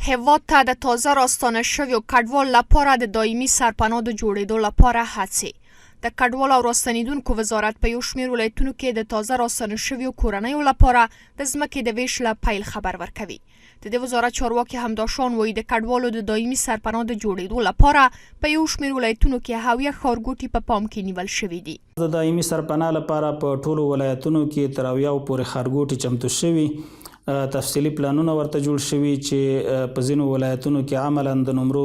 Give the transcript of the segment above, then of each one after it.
هیواد ته د تازه راستانه شویو کډوال لپاره د دایمي سرپناه د جوړېدو لپاره هڅې. د کډوال او راستنیدونکو وزارت په یو شمېر ولایتونو کې د تازه راستانه شویو کورنیو لپاره د ځمکې د ویش له پیل خبر ورکوي. د دې وزارت چارواکي همداشان وایي د کډوالو د دایمي سرپناه د جوړېدو لپاره په یو شمېر ولایتونو کې هویه ښارګوټي په پام کې نیول شوي دي. د دایمي سرپناه لپاره په ټولو ولایتونو کې تر 70 پورې ښارګوټي چمتو شوي. تفصیلی پلانونه ورته جوړ شوي چې په ځینو ولایتونو کې عملاً د نمرو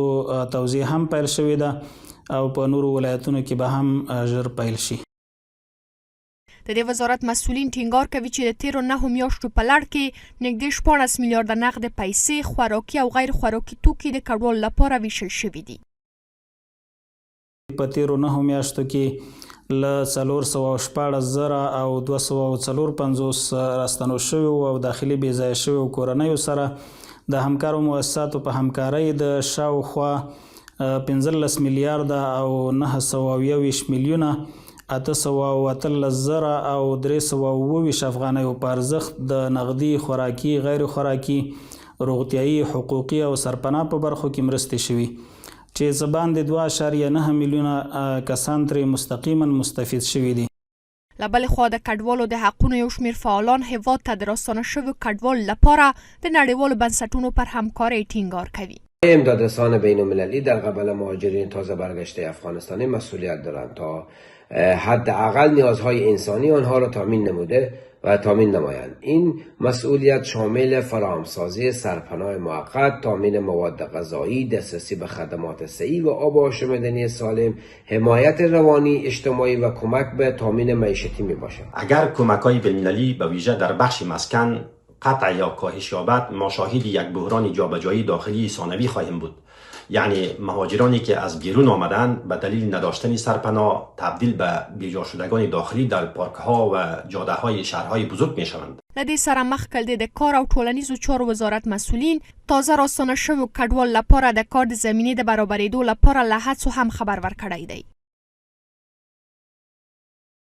توزیع هم پیل شوې ده او په نورو ولایتونو کې به هم ژر پیل شي. د دې وزارت مسؤلین ټینګار کوي چې د تیرو 9 میاشتو په لړ کې نږدې 14 میلیارډ نقد پیسې، خوراکي او غیر خوراکي توکي د کډوالو لپاره ویشل شوي دي. په تیرو 9 میاشتو کې له 414,000 او 254 راستنو شویو او داخلي بې ځایه شویو کورنیو سره د همکارو مؤسساتو په همکارۍ د شاوخوا 15 میلیارده او 920 میلیونه 813,000 او 322 افغانیو په ارزښت د نغدي، خوراکي، غیر خوراکي، روغتیایي، حقوقي او سرپناه په برخو کې مرستې شوي چې څه باندې 2.9 میلیونه کسان ترې مستقیما مستفید شوي دي. له بلې خوا د کډوالو د حقونو یو شمېر فعالان هیواد ته د راستانه شویو کډوالو لپاره د نړیوالو بنسټونو پر همکارۍ ټینګار کوي. امدادرسان بین المللی در قبال مهاجرین تازه برگشته افغانستانی مسئولیت دارند تا حداقل نیازهای انسانی آنها را تامین نموده و تامین نمایند. این مسئولیت شامل فراهمسازی سرپناه موقت، تامین مواد غذایی، دسترسی به خدمات صحی و آب و آشامیدنی سالم، حمایت روانی، اجتماعی و کمک به تامین معیشتی می باشد. اگر کمک‌های بین‌المللی به ویژه در بخش مسکن قطع یا کاهش یابد، ما شاهد یک بحران جابجایی داخلی ثانوی خواهیم بود. یعنی مهاجرانی که از بیرون آمدند به دلیل نداشتن سرپناه تبدیل به بیجا شدگان داخلی در پارک‌ها و جاده‌های شهرهای بزرگ می‌شوند. لدې سره مخکې د کار او ټولنیزو چارو وزارت مسؤلین تازه راستانه شویو کډوالو لپاره د کار د زمینې د برابرېدو لپاره له هڅو هم خبر ورکړی دی.